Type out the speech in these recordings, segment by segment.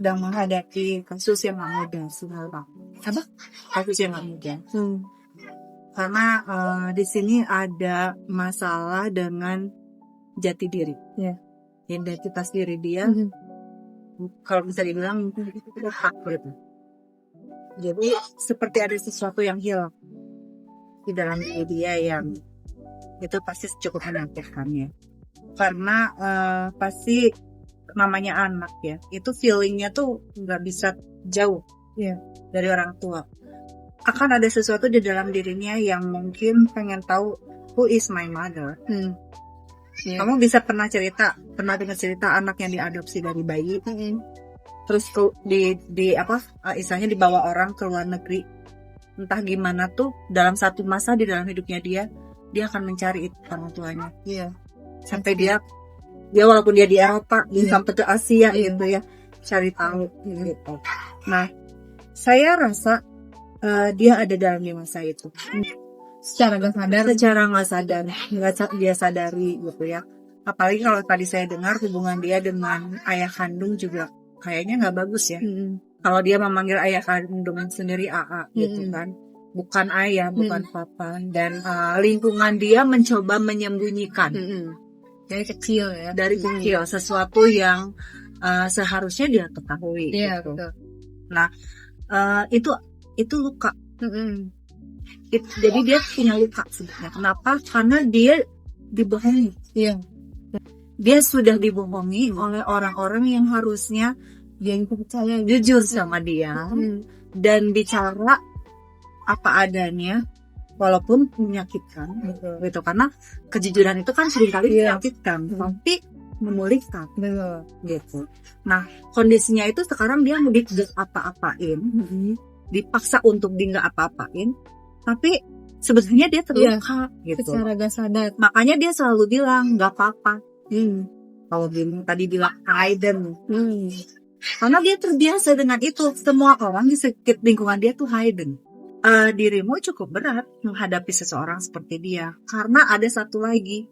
sedang menghadapi kasus yang nggak mudah sebenarnya. Apa? Kasus yang nggak mudah. Karena di sini ada masalah dengan jati diri. Ya. Identitas diri dia, kalau bisa dibilang mungkin itu hak gitu. Jadi seperti ada sesuatu yang hilang di dalam diri dia yang itu pasti cukup menakutkan ya. Karena pasti namanya anak ya, itu feelingnya tuh nggak bisa jauh dari orang tua. Akan ada sesuatu di dalam dirinya yang mungkin pengen tahu who is my mother. Kamu bisa pernah dengar cerita anak yang diadopsi dari bayi, terus istilahnya dibawa orang ke luar negeri, entah gimana tuh dalam satu masa di dalam hidupnya dia akan mencari itu orang tuanya. Sampai dia walaupun dia di Eropa, dia sampai ke Asia gitu ya, cari tahu gitu. Nah, saya rasa dia ada dalam di masa itu. Secara nggak sadar, dia sadari gitu ya. Apalagi kalau tadi saya dengar hubungan dia dengan ayah kandung juga kayaknya nggak bagus ya. Kalau dia memanggil ayah kandung sendiri AA gitu kan, bukan ayah, bukan papa, dan lingkungan dia mencoba menyembunyikan dari kecil ya. Dari kecil sesuatu yang seharusnya dia ketahui. Iya, gitu. betul. Nah, itu luka. Jadi dia punya luka sebenarnya. Kenapa? Karena dia dibohongi. Dia sudah dibohongi oleh orang-orang yang harusnya yang percaya jujur sama dia dan bicara apa adanya, walaupun menyakitkan gitu. Karena kejujuran itu kan seringkali menyakitkan, tapi memulihkan gitu. Nah, kondisinya itu sekarang dia mau apa-apain, dipaksa untuk dia nggak apa-apain, tapi sebetulnya dia terluka gitu. Secara gak sadar. Makanya dia selalu bilang nggak apa-apa. Kalau tadi bilang hidden, karena dia terbiasa dengan itu. Semua orang di sekitar lingkungan dia tuh hidden. Dirimu cukup berat menghadapi seseorang seperti dia, karena ada satu lagi,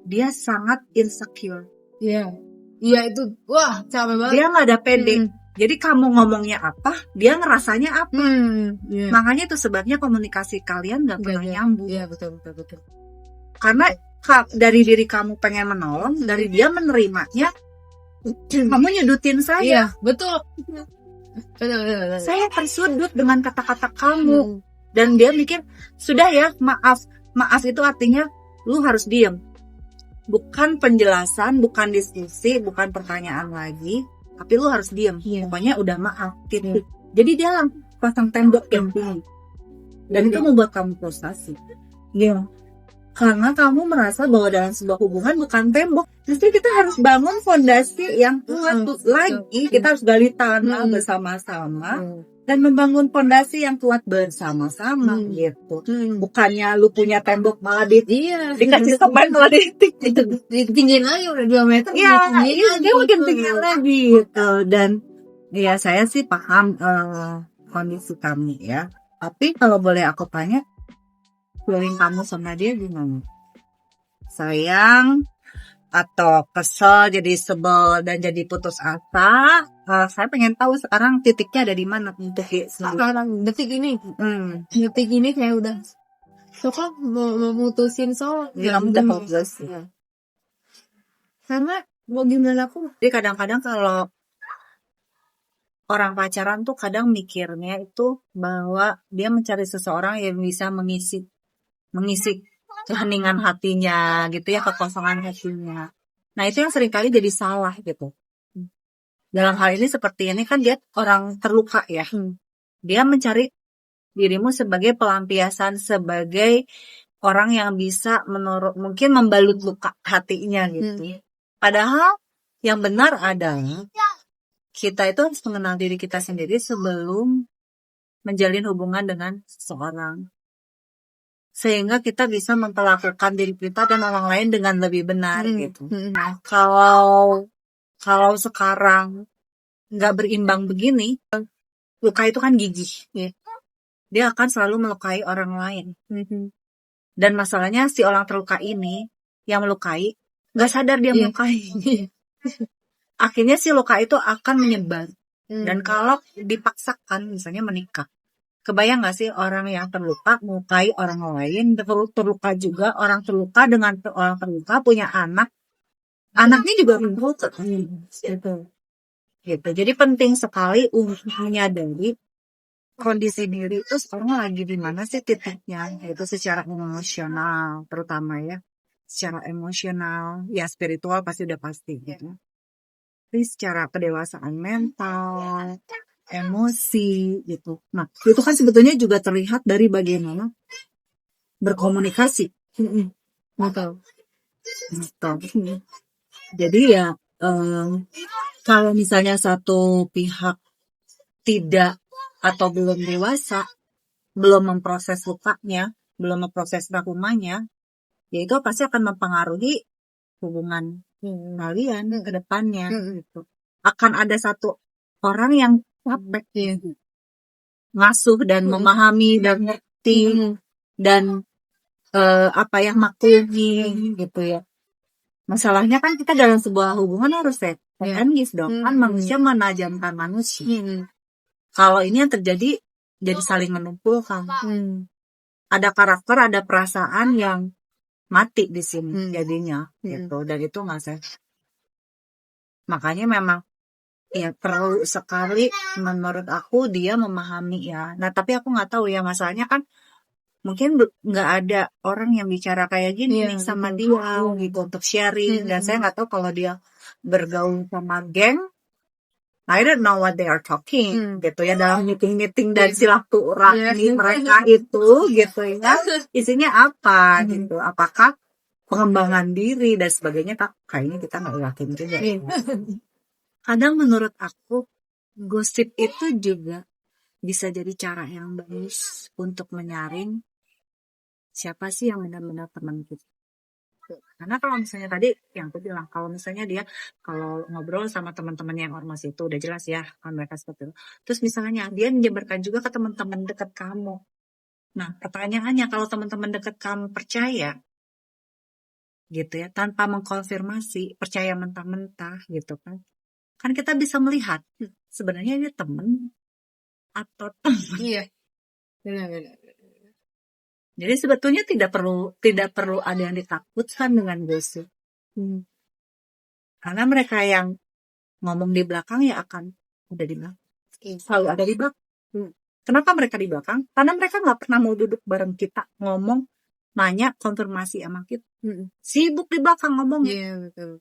dia sangat insecure. Iya itu, wah capek banget. Dia nggak ada pede. Jadi kamu ngomongnya apa, dia ngerasanya apa. Makanya itu sebabnya komunikasi kalian nggak pernah nyambung. Iya betul. Karena dari diri kamu pengen menolong, dari dia menerimanya, kamu nyudutin saya. Iya betul. Saya tersudut dengan kata-kata kamu. Dan dia mikir, sudah ya, maaf itu artinya lu harus diem. Bukan penjelasan, bukan diskusi, bukan pertanyaan lagi, tapi lu harus diem. Pokoknya udah maaf gitu. Jadi dia langsung pasang tembok yang tinggi, dan itu membuat kamu frustasi. Karena kamu merasa bahwa dalam sebuah hubungan bukan tembok, justru kita harus bangun fondasi yang kuat lagi. Kita harus gali tanah bersama-sama dan membangun fondasi yang kuat bersama-sama gitu. Bukannya lu punya tembok malah dikasih semen malah ditinggiin lagi udah 2 meter. Dia makin tinggi lagi gitu. Dan ya saya sih paham kondisi kami ya. Tapi kalau boleh aku tanya, feeling kamu sama dia gimana? Sayang atau kesel, jadi sebel dan jadi putus asa? Saya pengen tahu sekarang titiknya ada di mana. Sekarang detik ini kayak udah suka mau memutusin soal. Kamu udah hopeless. Karena mau gimana pun. Jadi kadang-kadang kalau orang pacaran tuh kadang mikirnya itu bahwa dia mencari seseorang yang bisa mengisi keheningan hatinya gitu ya, kekosongan hatinya. Nah itu yang seringkali jadi salah gitu. Dalam hal ini seperti ini kan dia orang terluka ya. Dia mencari dirimu sebagai pelampiasan, sebagai orang yang bisa mungkin membalut luka hatinya gitu. Padahal yang benar adalah kita itu harus mengenal diri kita sendiri sebelum menjalin hubungan dengan seseorang. Sehingga kita bisa memperlakukan diri kita dan orang lain dengan lebih benar gitu. Nah, kalau sekarang nggak berimbang begini, luka itu kan gigih. Dia akan selalu melukai orang lain. Dan masalahnya si orang terluka ini yang melukai nggak sadar dia melukai. Akhirnya si luka itu akan menyebar Dan kalau dipaksakan misalnya menikah, kebayang gak sih orang yang terluka melukai orang lain, terluka juga, orang terluka dengan orang terluka punya anak, anaknya juga terluka gitu. Jadi penting sekali untuk menyadari kondisi diri itu sekarang lagi di mana sih titiknya, yaitu secara emosional terutama ya, secara emosional, ya spiritual pasti udah pasti gitu. Tapi secara kedewasaan mental, emosi gitu. Nah, itu kan sebetulnya juga terlihat dari bagaimana berkomunikasi. Betul. Gitu. Jadi ya kalau misalnya satu pihak tidak atau belum dewasa, belum memproses lukanya, belum memproses traumanya, ya itu pasti akan mempengaruhi hubungan kalian ke depannya gitu. Akan ada satu orang yang capek ngasuh dan memahami dan ngerti dan maklumi gitu ya. Masalahnya kan kita dalam sebuah hubungan harus set and give dong. Kan manusia menajamkan manusia. Kalau ini yang terjadi jadi saling menumpulkan. Ada karakter, ada perasaan yang mati di sini jadinya gitu. Dan itu nggak sehat. Makanya memang ya perlu sekali menurut aku dia memahami ya. Nah tapi aku nggak tahu ya, masalahnya kan mungkin nggak ada orang yang bicara kayak gini nih sama dia gitu untuk sharing. Dan saya nggak tahu kalau dia bergaul sama geng, I don't know what they are talking gitu ya dalam meeting dan silaturahmi mereka itu gitu ya, isinya apa gitu, apakah pengembangan diri dan sebagainya. Kayaknya kita nggak yakin juga. Kadang menurut aku gosip itu juga bisa jadi cara yang bagus untuk menyaring siapa sih yang benar-benar teman kita. Karena kalau misalnya tadi yang aku bilang, kalau misalnya dia kalau ngobrol sama teman-teman yang ormas itu udah jelas ya kan mereka seperti itu. Terus misalnya dia menyebarkan juga ke teman-teman dekat kamu. Nah pertanyaannya, kalau teman-teman dekat kamu percaya gitu ya, tanpa mengkonfirmasi, percaya mentah-mentah gitu kan. Kan kita bisa melihat sebenarnya ini teman atau teman. Iya. Benar. Jadi sebetulnya tidak perlu ada yang ditakutkan dengan gosip. Karena mereka yang ngomong di belakang ya akan ada di belakang. Selalu ada di belakang. Kenapa mereka di belakang? Karena mereka nggak pernah mau duduk bareng kita ngomong, nanya, konfirmasi sama kita. Sibuk di belakang ngomong. Iya, betul.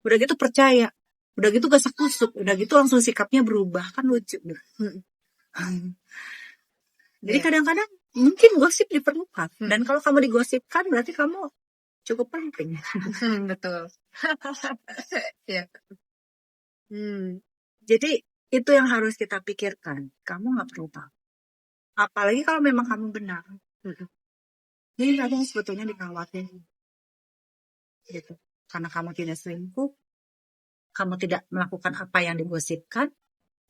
Udah gitu percaya. Udah gitu gasak kusuk. Udah gitu langsung sikapnya berubah. Kan lucu. Jadi kadang-kadang mungkin gosip diperlukan. Dan kalau kamu digosipkan berarti kamu cukup penting. Betul. Ya. Jadi itu yang harus kita pikirkan. Kamu nggak perlu tahu. Apalagi kalau memang kamu benar. Jadi kadang sebetulnya dikhawatirkan. Gitu. Karena kamu tidak selingkuh, kamu tidak melakukan apa yang digosipkan,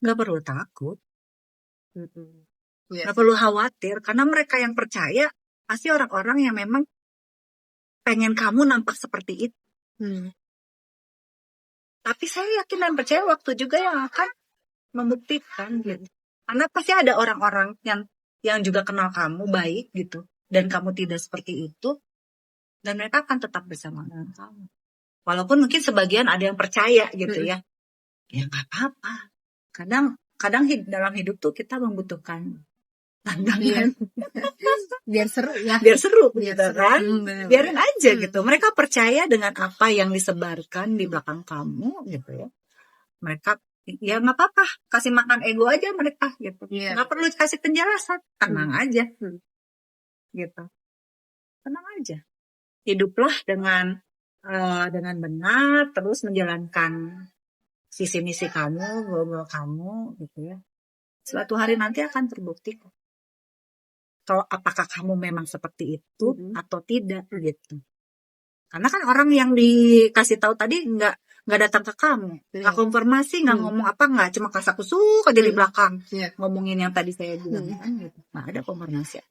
nggak perlu takut. Nggak perlu khawatir, karena mereka yang percaya pasti orang-orang yang memang pengen kamu nampak seperti itu. Tapi saya yakin dan percaya waktu juga yang akan membuktikan gitu. Karena pasti ada orang-orang yang juga kenal kamu baik gitu, dan kamu tidak seperti itu, dan mereka akan tetap bersama dengan kamu. Walaupun mungkin sebagian ada yang percaya gitu ya. Ya nggak apa-apa. Kadang dalam hidup tuh kita membutuhkan tantangan. Biar seru ya. Biar seru gitu kan. Biarin aja gitu. Mereka percaya dengan apa yang disebarkan di belakang kamu gitu ya. Mereka ya nggak apa-apa, kasih makan ego aja mereka gitu. Nggak perlu kasih penjelasan, tenang aja gitu. Tenang aja. Hiduplah dengan benar, terus menjalankan visi misi kamu, goal kamu gitu ya. Suatu hari nanti akan terbukti kok. Kalau apakah kamu memang seperti itu atau tidak gitu. Karena kan orang yang dikasih tahu tadi nggak datang ke kamu, nggak konfirmasi, nggak ngomong apa, nggak cuma kasak kusuk aja di belakang ngomongin yang tadi saya bilang kan gitu. Nah ada konfirmasi.